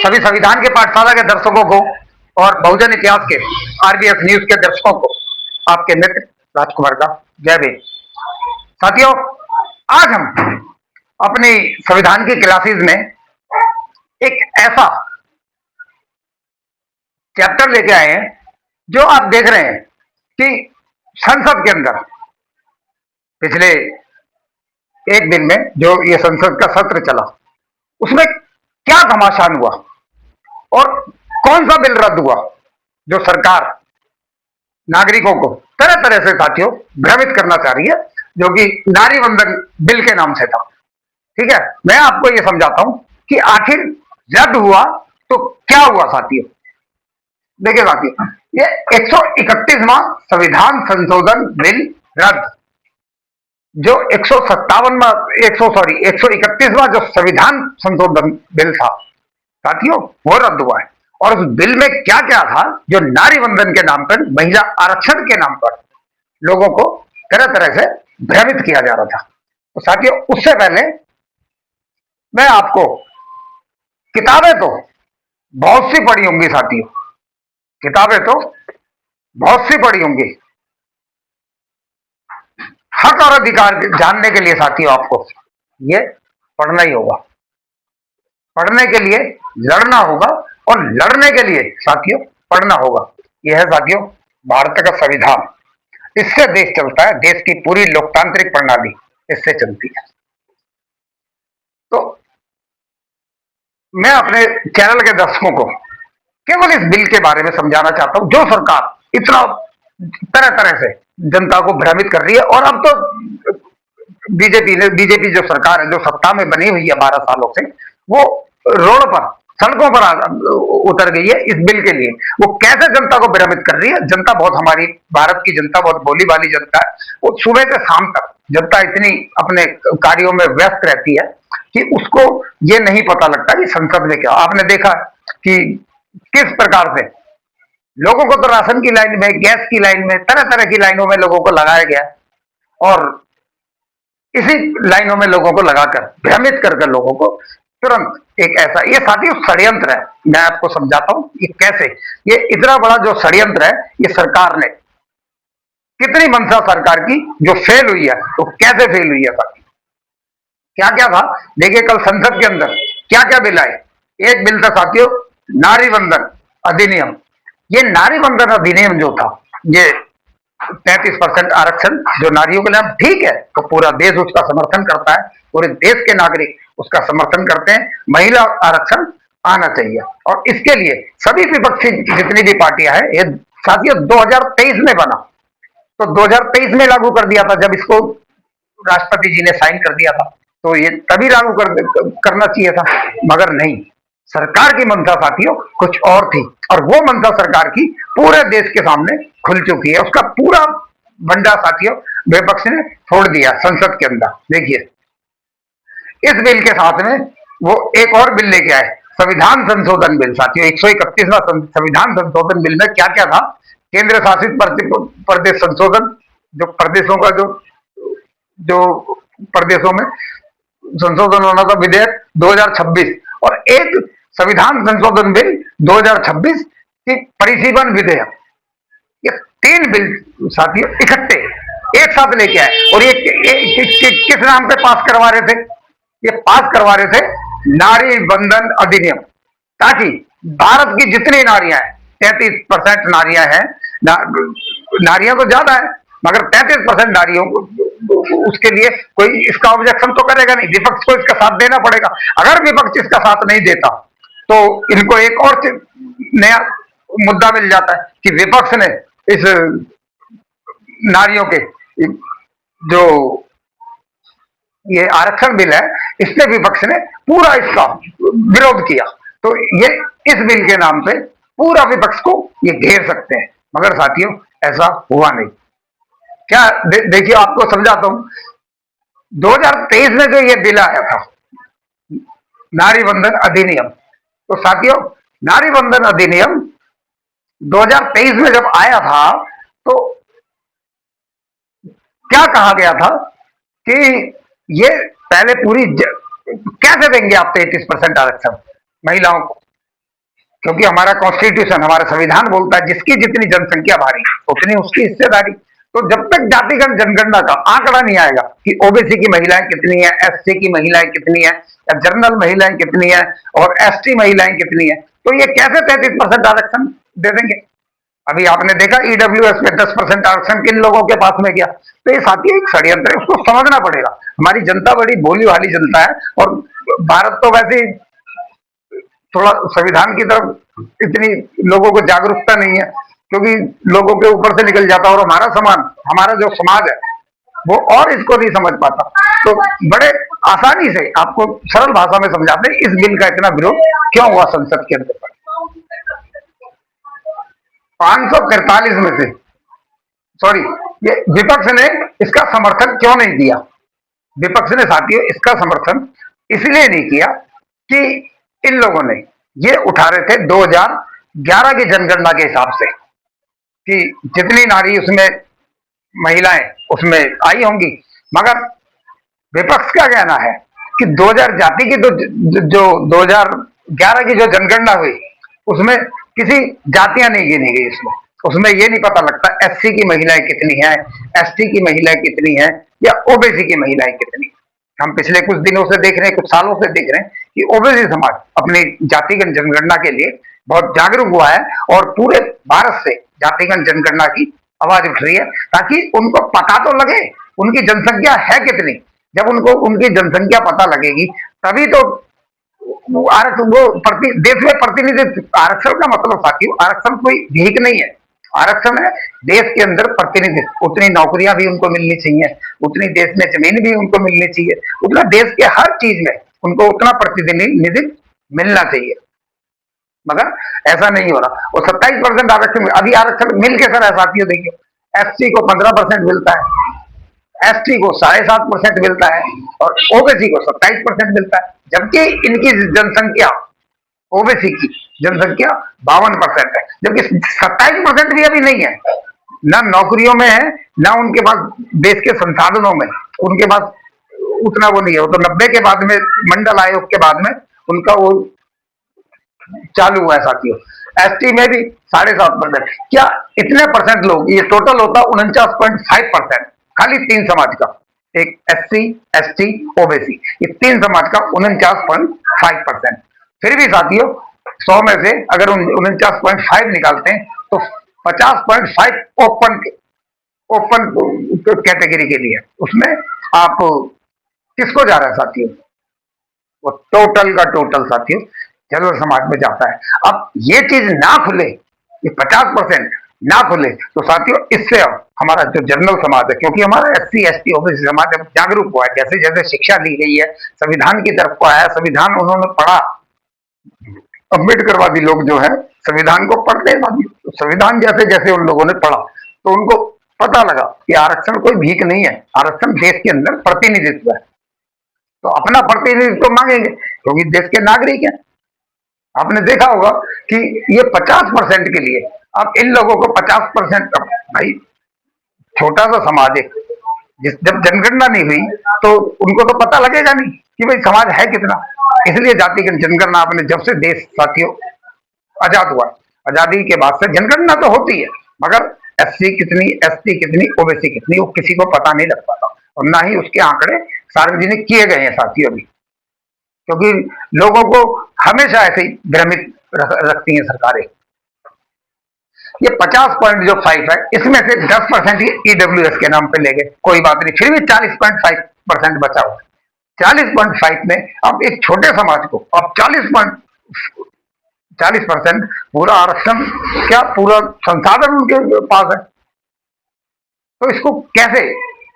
सभी संविधान के पाठशाला के दर्शकों को और बहुजन इतिहास के आरबीएस न्यूज के दर्शकों को आपके मित्र राजकुमार का जय भीम। साथियों, आज हम अपनी संविधान की क्लासेस में एक ऐसा चैप्टर लेके आए हैं जो आप देख रहे हैं कि संसद के अंदर पिछले एक दिन में जो ये संसद का सत्र चला उसमें क्या घमासान हुआ और कौन सा बिल रद्द हुआ जो सरकार नागरिकों को तरह तरह से साथियों भ्रमित करना चाह रही है, जो कि नारी वंदन बिल के नाम से था। ठीक है, मैं आपको ये समझाता हूं कि आखिर रद्द हुआ तो क्या हुआ साथियों। देखिए साथियों, ये 131वां संविधान संशोधन बिल रद्द, जो 131वां जो संविधान संशोधन बिल था साथियों वो रद्द हुआ है। और उस बिल में क्या क्या था जो नारी वंदन के नाम पर, महिला आरक्षण के नाम पर लोगों को तरह तरह से भ्रमित किया जा रहा था। तो साथियों, उससे पहले मैं आपको किताबें तो बहुत सी पढ़ी होंगी साथियों, किताबें तो बहुत सी पढ़ी होंगी। हक और अधिकार जानने के लिए साथियों आपको ये पढ़ना ही होगा, पढ़ने के लिए लड़ना होगा और लड़ने के लिए साथियों पढ़ना होगा। यह है साथियों भारत का संविधान, इससे देश चलता है, देश की पूरी लोकतांत्रिक प्रणाली इससे चलती है। तो मैं अपने चैनल के दर्शकों को केवल इस बिल के बारे में समझाना चाहता हूं, जो सरकार इतना तरह तरह से जनता को भ्रमित कर रही है। और अब तो बीजेपी जो सरकार है, जो सत्ता में बनी हुई है 12 सालों से, वो रोड पर, सड़कों पर उतर गई है इस बिल के लिए। वो कैसे जनता को भ्रमित कर रही है। जनता बहुत, हमारी भारत की जनता बहुत भोली भाली जनता है। वो सुबह से शाम तक जनता इतनी अपने कार्यों में व्यस्त रहती है कि उसको ये नहीं पता लगता कि संसद में क्या। आपने देखा कि किस प्रकार से लोगों को तो राशन की लाइन में, गैस की लाइन में, तरह तरह की लाइनों में लोगों को लगाया गया और इसी लाइनों में लोगों को लगाकर भ्रमित करके लोगों को तुरंत एक ऐसा, ये साथियों षड्यंत्र है। मैं आपको समझाता हूं ये कैसे, ये इतना बड़ा जो षड्यंत्र है, ये सरकार ने कितनी मंशा सरकार की जो फेल हुई है, तो कैसे फेल हुई है साथी। क्या क्या था देखिए, कल संसद के अंदर क्या क्या बिल आए। एक बिल था साथियों नारी वंदन अधिनियम। ये नारी वंदन अधिनियम जो था, ये 33% आरक्षण जो नारियों के लिए, ठीक है, तो पूरा देश उसका समर्थन करता है, पूरे देश के नागरिक उसका समर्थन करते हैं। महिला आरक्षण आना चाहिए और इसके लिए सभी विपक्षी जितनी भी पार्टियां हैं, ये साथियों 2023 में बना, तो 2023 में लागू कर दिया था। जब इसको राष्ट्रपति जी ने साइन कर दिया था तो ये तभी लागू करना चाहिए था, मगर नहीं, सरकार की मंशा साथियों कुछ और थी। और वो मंशा सरकार की पूरे देश के सामने खुल चुकी है। उसका पूरा भंडार साथियों विपक्ष ने छोड़ दिया संसद के अंदर। देखिए, इस बिल के साथ में वो एक और बिल लेके आए, संविधान संशोधन बिल साथियों। 131वां संविधान संशोधन बिल में क्या क्या था। केंद्र शासित प्रदेश संशोधन, जो प्रदेशों का जो प्रदेशों में संशोधन होना था, विधेयक 2026, और एक संविधान संशोधन बिल 2026 की परिसीमन विधेयक। ये 3 बिल साथियों इकट्ठे एक साथ लेके आए और ये किस नाम पे पास करवा रहे थे। ये पास करवा रहे थे नारी वंदन अधिनियम, ताकि भारत की जितनी नारियां हैं, 33% नारियां हैं, नारियां तो ज्यादा है, मगर 33% नारियों को, उसके लिए कोई इसका ऑब्जेक्शन तो करेगा नहीं, विपक्ष को इसका साथ देना पड़ेगा। अगर विपक्ष इसका साथ नहीं देता तो इनको एक और नया मुद्दा मिल जाता है कि विपक्ष ने इस नारियों के जो ये आरक्षण बिल है, इसने विपक्ष ने पूरा इसका विरोध किया। तो ये इस बिल के नाम पे पूरा विपक्ष को ये घेर सकते हैं, मगर साथियों ऐसा हुआ नहीं। क्या देखिए, आपको समझाता हूं। 2023 में जो ये बिल आया था नारी वंदन अधिनियम, तो साथियों नारी वंदन अधिनियम 2023 में जब आया था तो क्या कहा गया था कि ये पहले पूरी कैसे देंगे आप 33% आरक्षण महिलाओं को। क्योंकि हमारा कॉन्स्टिट्यूशन, हमारा संविधान बोलता है जिसकी जितनी जनसंख्या भारी उतनी उसकी हिस्सेदारी। तो जब तक जातिगत जनगणना का आंकड़ा नहीं आएगा कि ओबीसी की महिलाएं कितनी है, एससी की महिलाएं कितनी है, या जनरल महिलाएं कितनी है, और एसटी महिलाएं कितनी है, तो ये कैसे 33% आरक्षण दे देंगे। अभी आपने देखा ईडब्ल्यूएस में 10% आरक्षण किन लोगों के पास में गया। तो ये साथी एक षड्यंत्र है, उसको समझना पड़ेगा। हमारी जनता बड़ी भोली भाली जनता है, और भारत तो वैसे ही थोड़ा संविधान की तरफ इतनी लोगों को जागरूकता नहीं है, क्योंकि लोगों के ऊपर से निकल जाता, और हमारा जो समाज है वो और इसको नहीं समझ पाता। तो बड़े आसानी से आपको सरल भाषा में समझाते हैं इस बिल का इतना विरोध क्यों हुआ संसद के अंदर। 543 में से, सॉरी, ये विपक्ष ने इसका समर्थन क्यों नहीं दिया। विपक्ष ने साथियों इसका समर्थन इसलिए नहीं किया कि इन लोगों ने ये उठा रहे थे 2011 की जनगणना के हिसाब से कि जितनी नारी उसमें महिलाएं उसमें आई होंगी, मगर विपक्ष का कहना है कि 2000 जाति की तो जो 2011 की जो जनगणना हुई उसमें किसी जातियां नहीं गिनी गई। उसमें ये नहीं पता लगता एससी की महिलाएं कितनी हैं, एसटी की महिलाएं कितनी हैं, या ओबीसी की महिलाएं कितनी। हम पिछले कुछ दिनों से देख रहे हैं, कुछ सालों से देख रहे हैं कि ओबीसी समाज अपनी जातिगत जनगणना के लिए बहुत जागरूक हुआ है, और पूरे भारत से जातिगत जनगणना की आवाज उठ रही है, ताकि उनको पता तो लगे उनकी जनसंख्या है कितनी। जब उनको उनकी जनसंख्या पता लगेगी तभी तो आरक्षण, वो देश में प्रतिनिधित्व। आरक्षण का मतलब साथियों, आरक्षण कोई भीख नहीं है, आरक्षण है देश के अंदर प्रतिनिधित्व। उतनी नौकरियां भी उनको मिलनी चाहिए, उतनी देश में जमीन भी उनको मिलनी चाहिए, उतना देश के हर चीज में उनको उतना प्रतिनिधित्व मिलना चाहिए। मगर ऐसा नहीं हो रहा। और 27% आरक्षण, अभी आरक्षण मिल के सर साथियों देखिए, एससी को 15% मिलता है, एसटी को 7.5% मिलता है, और ओबीसी को 27% मिलता है, जबकि इनकी जनसंख्या, ओबीसी की जनसंख्या 52% है, जबकि 27% भी अभी नहीं है। ना नौकरियों में है, ना उनके पास देश के संसाधनों में उनके पास उतना वो नहीं है। वो तो 90 के बाद में, मंडल आयोग के बाद में उनका वो चालू हुआ है साथियों। एसटी में भी 7.5%। क्या इतने परसेंट लोग, ये टोटल होता 49.5%, खाली 3 समाज का, एक एससी, एसटी, ओबीसी, ये 3 समाज का 49.5%। फिर भी साथियों 100 में से अगर 49.5 निकालते हैं तो 50.5 ओपन कैटेगरी के लिए, उसमें आप किसको जा रहा है साथियों, वो टोटल का टोटल साथियों जनरल समाज में जाता है। अब ये चीज ना खुले, ये 50% ना खुले, तो साथियों इससे अब हमारा जो जनरल समाज है, क्योंकि हमारा एससी, एसटी, ओबीसी समाज अब जागरूक हुआ है, जैसे जैसे शिक्षा दी गई है, संविधान की तरफ को आया, संविधान उन्होंने पढ़ा, अम्बेडकरवादी लोग जो है संविधान को पढ़ते हैं, संविधान जैसे जैसे उन लोगों ने पढ़ा तो उनको पता लगा कि आरक्षण कोई भीख नहीं है, आरक्षण देश के अंदर प्रतिनिधित्व है। तो अपना प्रतिनिधित्व मांगेंगे क्योंकि देश के नागरिक हैं। आपने देखा होगा कि ये 50% के लिए, अब इन लोगों को 50%, भाई छोटा सा समाज है, जब जनगणना नहीं हुई तो उनको तो पता लगेगा नहीं कि भाई समाज है कितना। इसलिए जातिगत जनगणना आपने, जब से देश साथियों आजाद हुआ, आजादी के बाद से जनगणना तो होती है, मगर एससी कितनी, एसटी कितनी, ओबीसी कितनी, वो किसी को पता नहीं लग पाता, और ना ही उसके आंकड़े सार्वजनिक किए गए हैं साथियों अभी, क्योंकि लोगों को हमेशा ऐसे ही भ्रमित रखती हैं सरकारें। ये 50.5 है, इसमें से 10% ही ईडब्ल्यूएस के नाम पे ले गए, कोई बात नहीं, फिर भी 40.5% बचा हुआ। 40.5 में अब एक छोटे समाज को अब 40% पूरा आरक्षण, क्या पूरा संसाधन उनके पास है, तो इसको कैसे,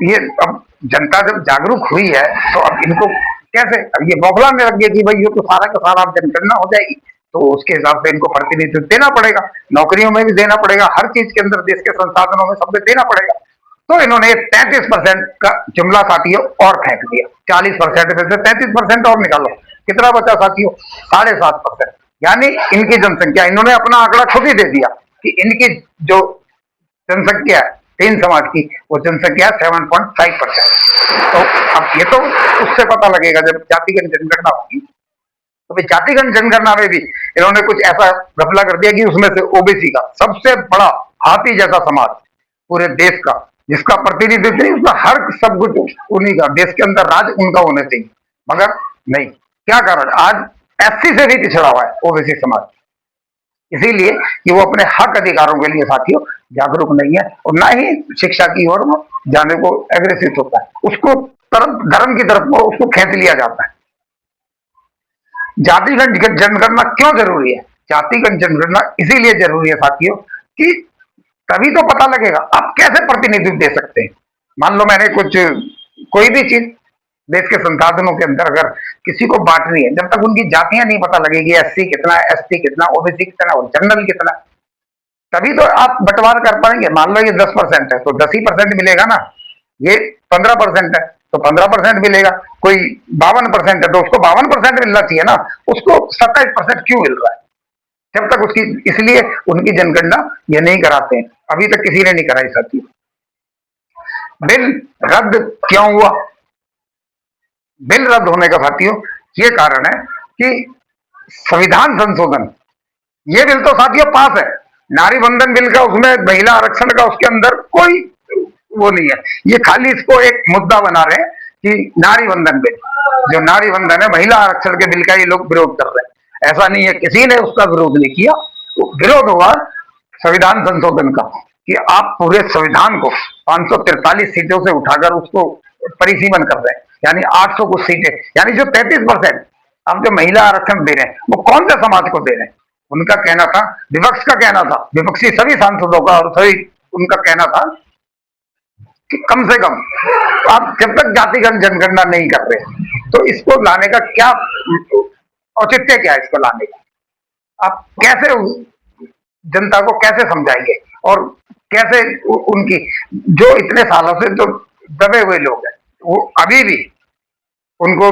ये अब जनता जब जागरूक हुई है तो अब इनको कैसे, अब ये बौखलाने लग गए कि भाई ये तो सारा का सारा जनगणना हो जाएगी, तो उसके हिसाब से इनको प्रतिनिधित्व देना पड़ेगा, नौकरियों में भी देना पड़ेगा, हर चीज के अंदर देश के संसाधनों में सब में देना पड़ेगा। तो इन्होंने 33% का जुमला साथियों और फेंक दिया। 40% में से 33% और निकालो, कितना बचा साथियों, 7.5%। यानी इनकी जनसंख्या, इन्होंने अपना आंकड़ा खुद ही दे दिया कि इनकी जो जनसंख्या है 3 समाज की, वो जनसंख्या 7.5%। तो अब ये तो उससे पता लगेगा जब जातिगत जनगणना होगी तो भाई जातिगत जनगणना में भी इन्होंने कुछ ऐसा घपला कर दिया कि उसमें से ओबीसी का सबसे बड़ा हाथी जैसा समाज पूरे देश का, जिसका प्रतिनिधित्व नहीं, उसका हर सब कुछ उन्हीं का, देश के अंदर राज उनका होना चाहिए, मगर नहीं। क्या कारण? आज एससी से भी पिछड़ा हुआ है ओबीसी समाज, इसीलिए कि वो अपने हक अधिकारों के लिए साथियों जागरूक नहीं है और ना ही शिक्षा की ओर वो जाने को एग्रेसिव होता है। उसको तरफ धर्म की तरफ वो उसको खींच लिया जाता है। जातिगत जनगणना क्यों जरूरी है? जातिगत जनगणना इसीलिए जरूरी है साथियों कि तभी तो पता लगेगा आप कैसे प्रतिनिधित्व दे सकते हैं। मान लो मैंने कुछ कोई भी चीज देश के संसाधनों के अंदर अगर किसी को बांटनी है, जब तक उनकी जातियां नहीं पता लगेगी, एससी कितना, एसटी कितना, ओबीसी कितना और जनरल कितना, तभी तो आप बंटवारा कर पाएंगे। मान लो ये 10% है तो 10% मिलेगा ना, ये 15% है तो 15% मिलेगा, कोई 52% है तो उसको 52% मिलना चाहिए ना, उसको 27% क्यों मिल रहा है? जब तक उसकी, इसलिए उनकी जनगणना ये नहीं कराते हैं, अभी तक किसी ने नहीं कराई साथी। बिल रद्द क्यों हुआ? बिल रद्द होने का साथियों ये कारण है कि संविधान संशोधन, ये बिल तो साथियों पास है, नारी बंधन बिल का, उसमें महिला आरक्षण का उसके अंदर कोई वो नहीं है। ये खाली इसको एक मुद्दा बना रहे हैं कि नारी बंधन बिल, जो नारी बंधन है, महिला आरक्षण के बिल का ये लोग विरोध कर रहे हैं। ऐसा नहीं है, किसी ने उसका विरोध नहीं किया। विरोध हुआ संविधान संशोधन का कि आप पूरे संविधान को 543 सीटों से उठाकर उसको परिसीमन कर रहे हैं, यानी 800 कुछ सीटें, यानी जो 33% आप जो महिला आरक्षण दे रहे हैं वो कौन से समाज को दे रहे हैं? उनका कहना था, विपक्ष का कहना था, विपक्षी सभी सांसदों का और सभी उनका कहना था कि कम से कम आप जब तक जातिगत जनगणना नहीं कर रहे तो इसको लाने का क्या औचित्य, क्या है इसको लाने का? आप कैसे जनता को कैसे समझाएंगे और कैसे उनकी, जो इतने सालों से जो दबे हुए लोग हैं वो अभी भी उनको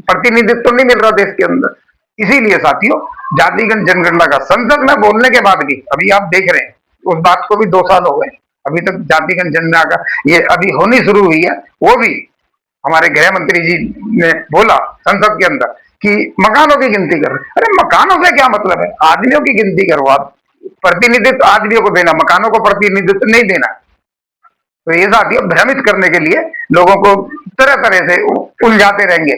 प्रतिनिधित्व तो नहीं मिल रहा देश के अंदर। इसीलिए साथियों जातिगत जनगणना का संसद में बोलने के बाद भी, अभी आप देख रहे हैं उस बात को भी 2 साल हो गए, अभी तक जातिगत जनगणना का ये अभी होनी शुरू हुई है, वो भी हमारे गृह मंत्री जी ने बोला संसद के अंदर कि मकानों की गिनती कर रहे। अरे मकानों से क्या मतलब है? आदमियों की गिनती करो आप, प्रतिनिधित्व आदमियों को देना, मकानों को प्रतिनिधित्व नहीं देना। तो ये साथियों भ्रमित करने के लिए लोगों को तरह तरह से उलझाते रहेंगे।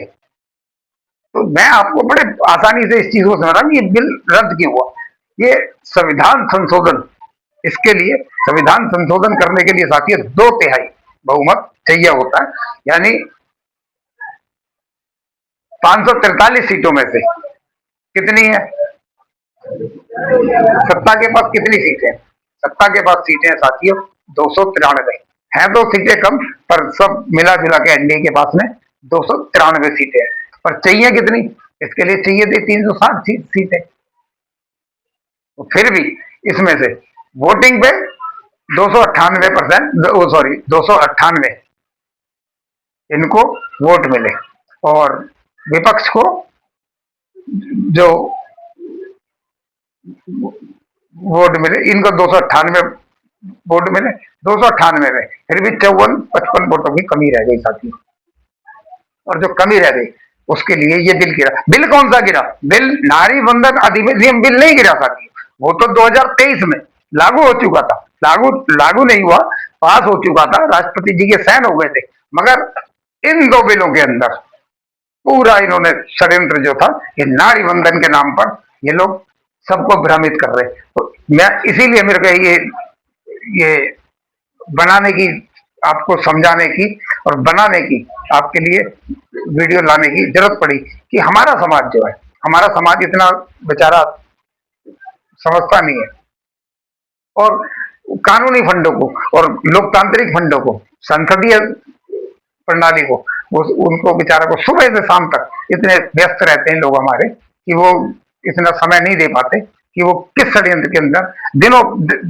तो मैं आपको बड़े आसानी से इस चीज को समझ रहा हूं, ये बिल रद्द क्यों हुआ। ये संविधान संशोधन, इसके लिए संविधान संशोधन करने के लिए साथियों 2/3 बहुमत चाहिए होता है, यानी 543 सीटों में से कितनी है? सत्ता के पास कितनी सीटें हैं? सत्ता के पास सीटें हैं साथियों 293 है, 2 सीटें कम, पर सब मिला जुला के एनडीए के पास में 293 सीटें हैं। पर चाहिए कितनी? इसके लिए चाहिए थी 360 सीटें। तो फिर भी इसमें से वोटिंग पे 298%, सॉरी 298 इनको वोट मिले और विपक्ष को जो वोट मिले, इनको 298 वोट मिले। 298 में फिर भी 54-55 वोटों की कमी रह गई साथियों, और जो कमी रह गई उसके लिए ये बिल गिरा। बिल कौन सा गिरा? बिल नारी बंधन अधिनियम बिल नहीं गिरा साथियों, वो तो 2023 में लागू हो चुका था। लागू नहीं हुआ, पास हो चुका था, राष्ट्रपति जी के साइन हो गए थे, मगर इन 2 बिलों के अंदर पूरा इन्होंने षड्यंत्र जो था, ये नारी बंधन के नाम पर ये लोग सबको भ्रमित कर रहे। तो मैं इसीलिए मेरे को ये बनाने की, आपको समझाने की और बनाने की आपके लिए वीडियो लाने की जरूरत पड़ी कि हमारा समाज जो है, हमारा समाज इतना बेचारा समझता नहीं है, और कानूनी फंडों को और लोकतांत्रिक फंडों को, संसदीय प्रणाली को, उनको बेचारा को सुबह से शाम तक इतने व्यस्त रहते हैं लोग हमारे कि वो इतना समय नहीं दे पाते कि वो किस षड्यंत्र के अंदर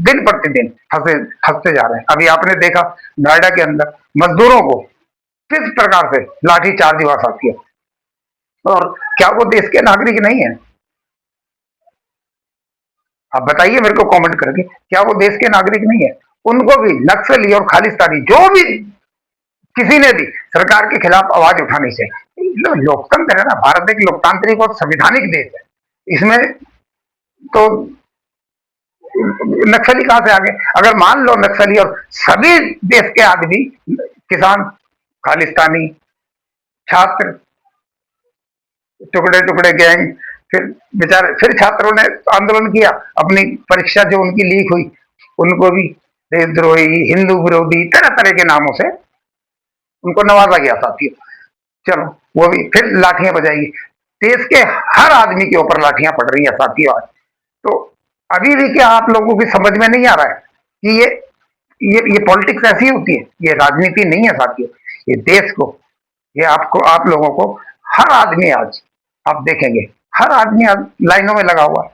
दिन प्रतिदिन फंसते जा रहे हैं। अभी आपने देखा नोएडा के अंदर मजदूरों को किस प्रकार से लाठीचार्ज हुआ साथियों, और क्या वो देश के नागरिक नहीं है? आप बताइए मेरे को कमेंट करके, क्या वो देश के नागरिक नहीं है? उनको भी नक्सली और खालिस्तानी जो भी किसी ने भी सरकार के खिलाफ आवाज उठानी चाहिए। लोकतंत्र है ना, भारत एक लोकतांत्रिक और संवैधानिक देश है। इसमें तो नक्सली कहां से आ गए? अगर मान लो नक्सली और सभी देश के आदमी, किसान, खालिस्तानी, छात्र, टुकड़े टुकड़े गैंग, फिर बेचारे, फिर छात्रों ने आंदोलन किया, अपनी परीक्षा जो उनकी लीक हुई उनको भी देशद्रोही, हिंदू विरोधी, तरह तरह के नामों से उनको नवाजा गया साथियों। चलो वो भी फिर लाठियां बजाएगी, देश के हर आदमी के ऊपर लाठियां पड़ रही है साथियों आज। तो अभी भी क्या आप लोगों की समझ में नहीं आ रहा है कि ये पॉलिटिक्स ऐसी होती है? ये राजनीति नहीं है साथियों। ये देश को, ये आपको, आप लोगों को, हर आदमी आज आप देखेंगे, हर आदमी आज लाइनों में लगा हुआ है।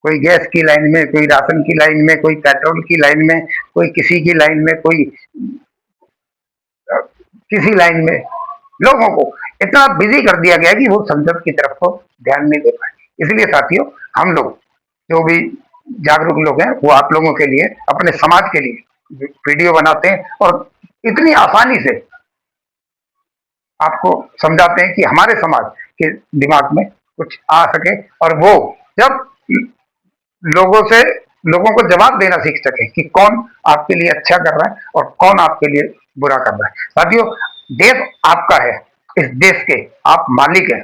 कोई गैस की लाइन में, कोई राशन की लाइन में, कोई पेट्रोल की लाइन में, कोई किसी की लाइन में, कोई किसी लाइन में। लोगों को इतना बिजी कर दिया गया कि वो संसद की तरफ को ध्यान नहीं दे पाए। इसलिए साथियों, हम लोग जो भी जागरूक लोग हैं, वो आप लोगों के लिए, अपने समाज के लिए वीडियो बनाते हैं और इतनी आसानी से आपको समझाते हैं कि हमारे समाज के दिमाग में कुछ आ सके और वो जब लोगों को जवाब देना सीख सके कि कौन आपके लिए अच्छा कर रहा है और कौन आपके लिए बुरा कर रहा है। साथियों, देश आपका है, इस देश के आप मालिक हैं।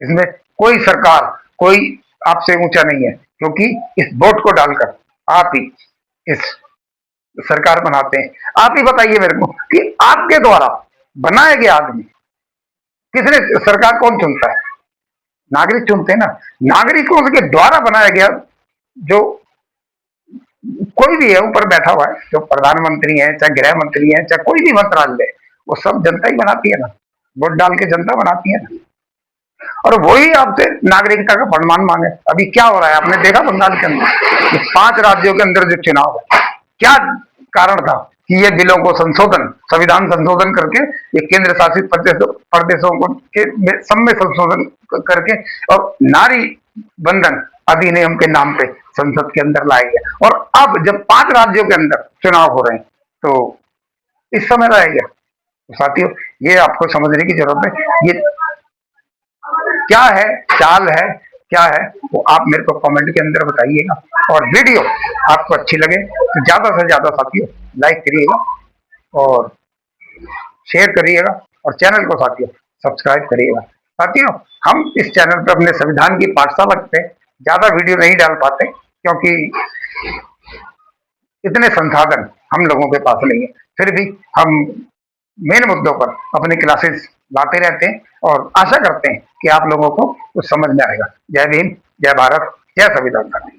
इसमें कोई सरकार, कोई आपसे ऊंचा नहीं है, क्योंकि इस वोट को डालकर आप ही इस सरकार बनाते हैं। आप ही बताइए मेरे को कि आपके द्वारा बनाए गए आदमी, किसने, सरकार कौन चुनता है? नागरिक चुनते हैं ना। नागरिकों के द्वारा बनाया गया, जो कोई भी है ऊपर बैठा हुआ है, जो प्रधानमंत्री है, चाहे गृह मंत्री है, चाहे कोई भी मंत्रालय है, वो सब जनता ही बनाती है ना। वोट डाल के जनता बनाती है ना। और वही आपसे नागरिकता का फरमान मांगे। अभी क्या हो रहा है आपने देखा बंगाल के अंदर, 5 राज्यों के अंदर जो चुनाव है, क्या कारण था कि ये बिलों को संशोधन, संविधान संशोधन करके, ये केंद्र शासित प्रदेशों को सब में संशोधन करके और नारी बंधन अधिनियम के नाम पे संसद के अंदर लाया गया। और अब जब 5 राज्यों के अंदर चुनाव हो रहे हैं तो इस समय लाया गया। तो साथियों, ये आपको समझने की जरूरत है। ये क्या है, चाल है, क्या है, वो आप मेरे को कमेंट के अंदर बताइएगा। और वीडियो आपको अच्छी लगे तो ज्यादा से ज्यादा साथियों लाइक करिएगा और शेयर करिएगा और चैनल को साथियों सब्सक्राइब करिएगा। साथियों, हम इस चैनल पर अपने संविधान की पाठशाला पे ज्यादा वीडियो नहीं डाल पाते, क्योंकि इतने संसाधन हम लोगों के पास नहीं है। फिर भी हम मेन मुद्दों पर अपनी क्लासेस लाते रहते हैं और आशा करते हैं कि आप लोगों को कुछ समझ में आएगा। जय भीम, जय भारत, जय संविधान।